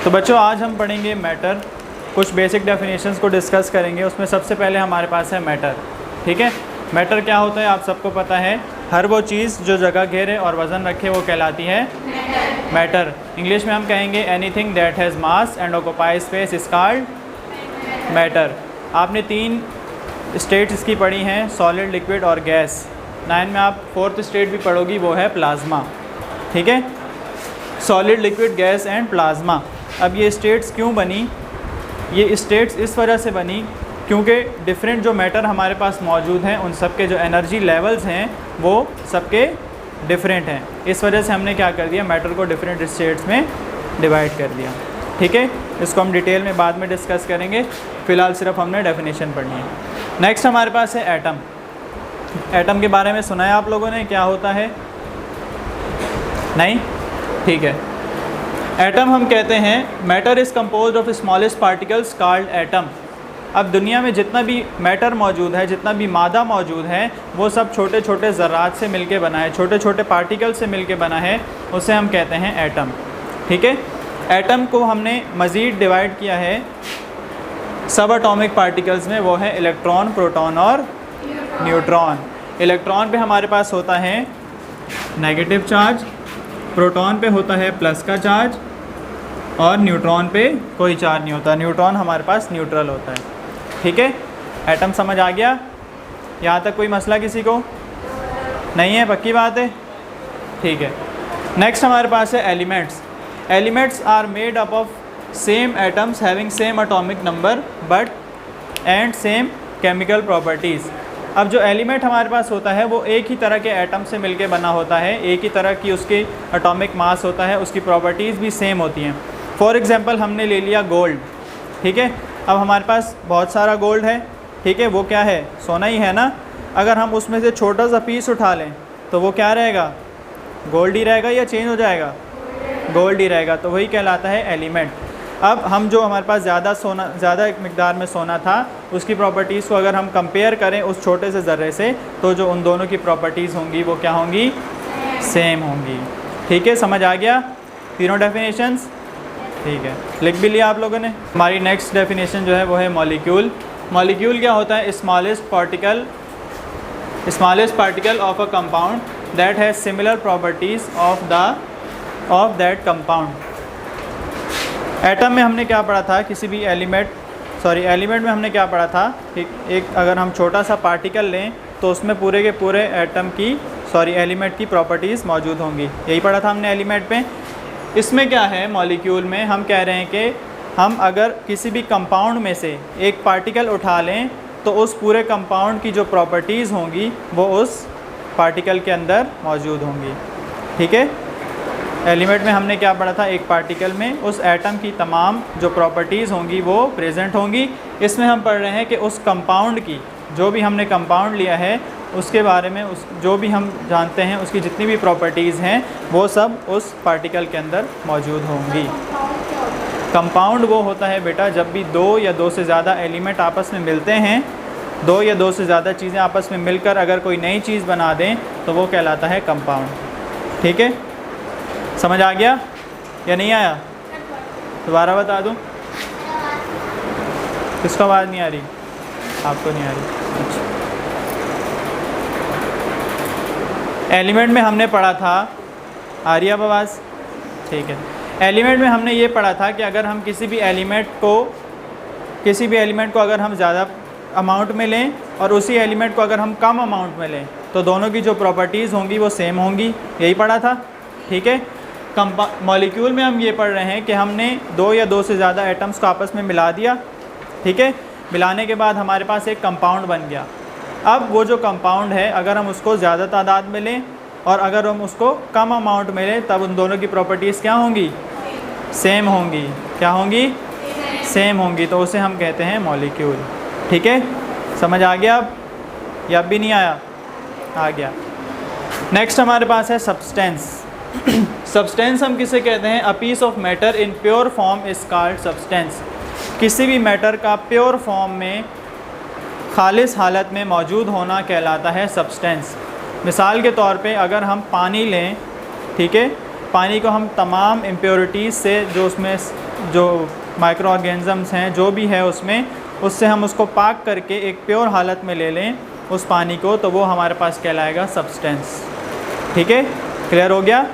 तो बच्चों आज हम पढ़ेंगे मैटर, कुछ बेसिक डेफिनेशंस को डिस्कस करेंगे। उसमें सबसे पहले हमारे पास है मैटर। ठीक है, मैटर क्या होता है आप सबको पता है, हर वो चीज़ जो जगह घेरे और वज़न रखे वो कहलाती है मैटर। इंग्लिश में हम कहेंगे anything that has mass and occupy space is called matter. आपने 3 स्टेट्स इसकी पढ़ी हैं, सॉलिड, लिक्विड और गैस। 9 में आप 4th स्टेट भी पढ़ोगी, वो है प्लाज्मा। ठीक है, solid, liquid, gas and plasma. अब ये स्टेट्स क्यों बनी? ये स्टेट्स इस वजह से बनी क्योंकि डिफरेंट जो मैटर हमारे पास मौजूद हैं उन सब के जो एनर्जी लेवल्स हैं वो सबके डिफरेंट हैं। इस वजह से हमने क्या कर दिया, मैटर को डिफरेंट स्टेट्स में डिवाइड कर दिया। ठीक है, इसको हम डिटेल में बाद में डिस्कस करेंगे, फ़िलहाल सिर्फ हमने डेफिनेशन पढ़नी है। नेक्स्ट हमारे पास है एटम। एटम के बारे में सुना है आप लोगों ने, क्या होता है? नहीं? ठीक है, एटम हम कहते हैं matter is composed of smallest particles called atom. अब दुनिया में जितना भी मैटर मौजूद है, जितना भी मादा मौजूद है, वो सब छोटे छोटे ज़र्रात से मिलके बना है, छोटे छोटे पार्टिकल से मिलके बना है, उसे हम कहते हैं एटम। ठीक है, एटम को हमने मज़ीद डिवाइड किया है सब एटॉमिक पार्टिकल्स में, वो है इलेक्ट्रॉन, प्रोटॉन और न्यूट्रॉन। इलेक्ट्रॉन पे हमारे पास होता है नेगेटिव चार्ज, प्रोटॉन पे होता है प्लस का चार्ज और न्यूट्रॉन पे कोई चार्ज नहीं होता। न्यूट्रॉन हमारे पास न्यूट्रल होता है। ठीक है, एटम समझ आ गया? यहाँ तक कोई मसला किसी को नहीं है? पक्की बात है? ठीक है, नेक्स्ट हमारे पास है elements. Elements are made up of same atoms having same atomic number but and same chemical properties. अब जो एलिमेंट हमारे पास होता है वो एक ही तरह के एटम से मिलके बना होता है, एक ही तरह की उसकी एटॉमिक मास होता है, उसकी प्रॉपर्टीज़ भी सेम होती हैं। फॉर एग्जांपल हमने ले लिया गोल्ड। ठीक है, अब हमारे पास बहुत सारा गोल्ड है। ठीक है, वो क्या है? सोना ही है ना। अगर हम उसमें से छोटा सा पीस उठा लें तो वो क्या रहेगा? गोल्ड ही रहेगा या चेंज हो जाएगा? गोल्ड ही रहेगा। तो वही कहलाता है एलिमेंट। अब हम जो हमारे पास ज़्यादा एक मिकदार में सोना था, उसकी प्रॉपर्टीज़ को अगर हम कंपेयर करें उस छोटे से ज़र्रे से, तो जो उन दोनों की प्रॉपर्टीज़ होंगी वो क्या होंगी? सेम होंगी। ठीक है, समझ आ गया तीनों डेफिनेशंस? ठीक है, लिख भी लिया आप लोगों ने। हमारी नेक्स्ट डेफिनेशन जो है वो है मॉलिक्यूल। मॉलिक्यूल क्या होता है? Smallest particle of a compound that has similar properties of that compound. Atom में हमने क्या पढ़ा था? किसी भी एलिमेंट में हमने क्या पढ़ा था? एक अगर हम छोटा सा पार्टिकल लें तो उसमें पूरे के पूरे एलिमेंट की प्रॉपर्टीज़ मौजूद होंगी। यही पढ़ा था हमने एलिमेंट में। इसमें क्या है, मॉलिक्यूल में हम कह रहे हैं कि हम अगर किसी भी कंपाउंड में से एक पार्टिकल उठा लें तो उस पूरे कंपाउंड की जो प्रॉपर्टीज़ होंगी वो उस पार्टिकल के अंदर मौजूद होंगी। ठीक है, एलिमेंट में हमने क्या पढ़ा था? एक पार्टिकल में उस एटम की तमाम जो प्रॉपर्टीज़ होंगी वो प्रेजेंट होंगी। इसमें हम पढ़ रहे हैं कि उस कंपाउंड की, जो भी हमने कंपाउंड लिया है उसके बारे में जो भी हम जानते हैं उसकी जितनी भी प्रॉपर्टीज़ हैं वो सब उस पार्टिकल के अंदर मौजूद होंगी। कंपाउंड वो होता है बेटा जब भी 2 या 2 से ज़्यादा एलिमेंट आपस में मिलते हैं, 2 या 2 से ज़्यादा चीज़ें आपस में मिलकर अगर कोई नई चीज़ बना दें तो वो कहलाता है कंपाउंड। ठीक है, समझ आ गया या नहीं आया? दोबारा बता दूं? किसको आवाज़ नहीं आ रही? आपको नहीं आ रही? अच्छा, एलिमेंट में हमने पढ़ा था, आ रही है अब आवाज़? ठीक है, एलिमेंट में हमने ये पढ़ा था कि अगर हम किसी भी एलिमेंट को अगर हम ज़्यादा अमाउंट में लें और उसी एलिमेंट को अगर हम कम अमाउंट में लें तो दोनों की जो प्रॉपर्टीज़ होंगी वो सेम होंगी। यही पढ़ा था। ठीक है, मॉलिक्यूल में हम ये पढ़ रहे हैं कि हमने 2 या 2 से ज़्यादा एटम्स को आपस में मिला दिया। ठीक है, मिलाने के बाद हमारे पास एक कंपाउंड बन गया। अब वो जो कंपाउंड है अगर हम उसको ज़्यादा तादाद में लें और अगर हम उसको कम अमाउंट में लें तब उन दोनों की प्रॉपर्टीज़ क्या होंगी? सेम होंगी। क्या होंगी? सेम होंगी। तो उसे हम कहते हैं मॉलिक्यूल। ठीक है, समझ आ गया अब या अब भी नहीं आया? आ गया। नेक्स्ट हमारे पास है सब्सटेंस। सब्सटेंस हम किसे कहते हैं? A piece of matter in pure form is called substance. किसी भी मैटर का प्योर फॉर्म में खालिस हालत में मौजूद होना कहलाता है सब्सटेंस। मिसाल के तौर पे अगर हम पानी लें, ठीक है, पानी को हम तमाम इम्प्योरिटीज़ से जो उसमें जो माइक्रो ऑर्गेनिज़म्स हैं जो भी है उसमें, उससे हम उसको पाक करके एक प्योर हालत में ले लें उस पानी को, तो वो हमारे पास कहलाएगा सब्सटेंस। ठीक है, क्लियर हो गया?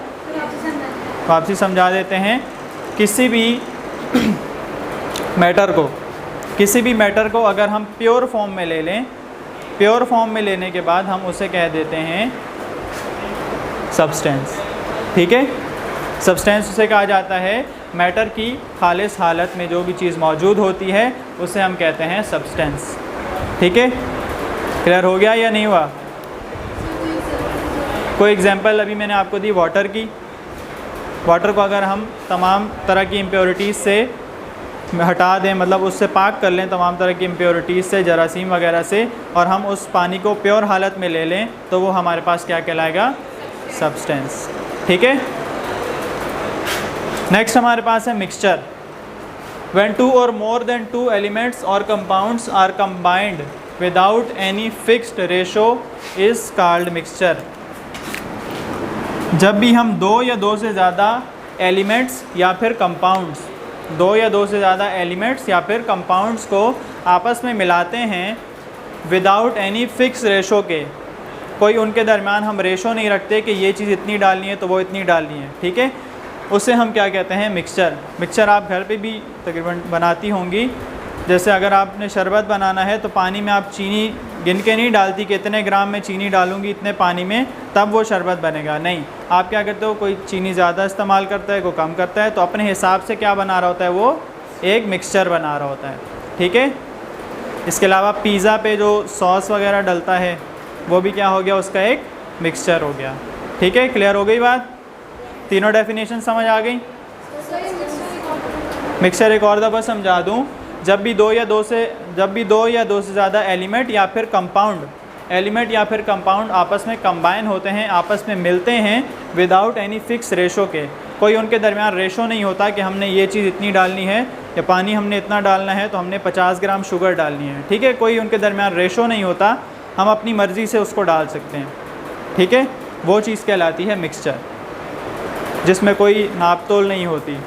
वापसी समझा देते हैं। किसी भी मैटर को अगर हम प्योर फॉर्म में ले लें, प्योर फॉर्म में लेने के बाद हम उसे कह देते हैं सब्सटेंस। ठीक है, सब्सटेंस उसे कहा जाता है मैटर की खालिस हालत में जो भी चीज़ मौजूद होती है उसे हम कहते हैं सब्सटेंस। ठीक है, क्लियर हो गया या नहीं हुआ? कोई एग्जांपल अभी मैंने आपको दी वाटर की। वाटर को अगर हम तमाम तरह की इम्प्योरिटीज़ से हटा दें, मतलब उससे पाक कर लें तमाम तरह की इम्प्योरिटीज़ से, जरासीम वगैरह से, और हम उस पानी को प्योर हालत में ले लें तो वो हमारे पास क्या कहलाएगा? सब्सटेंस। ठीक है, नेक्स्ट हमारे पास है mixture. When two or more than two elements or compounds are combined without any fixed ratio is called mixture। जब भी हम दो या दो से ज़्यादा एलिमेंट्स या फिर कंपाउंड्स, दो या दो से ज़्यादा एलिमेंट्स या फिर कंपाउंड्स को आपस में मिलाते हैं विदाउट एनी फिक्स रेशो के, कोई उनके दरमियान हम रेशो नहीं रखते कि ये चीज़ इतनी डालनी है तो वो इतनी डालनी है। ठीक है, उसे हम क्या कहते हैं? मिक्सचर। मिक्सचर आप घर पे भी तकरीबन बनाती होंगी। जैसे अगर आपने शरबत बनाना है तो पानी में आप चीनी गिन के नहीं डालती कि इतने ग्राम में चीनी डालूंगी इतने पानी में तब वो शरबत बनेगा, नहीं। आप क्या करते हो, कोई चीनी ज़्यादा इस्तेमाल करता है, कोई कम करता है, तो अपने हिसाब से क्या बना रहा होता है? वो एक मिक्सचर बना रहा होता है। ठीक है, इसके अलावा पिज़्ज़ा पे जो सॉस वगैरह डलता है वो भी क्या हो गया? उसका एक मिक्सचर हो गया। ठीक है, क्लियर हो गई बात? तीनों डेफिनेशन समझ आ गई? मिक्सचर एक और दफ़ा समझा दूँ। जब भी दो या दो से ज़्यादा एलिमेंट या फिर कंपाउंड आपस में कंबाइन होते हैं, आपस में मिलते हैं विदाउट एनी फिक्स रेशो के, कोई उनके दरमियान रेशो नहीं होता कि हमने ये चीज़ इतनी डालनी है या पानी हमने इतना डालना है तो हमने 50 ग्राम शुगर डालनी है। ठीक है, कोई उनके दरमियान रेशो नहीं होता, हम अपनी मर्ज़ी से उसको डाल सकते हैं। ठीक है, वो चीज़ कहलाती है मिक्सचर, जिसमें कोई नाप तोल नहीं होती।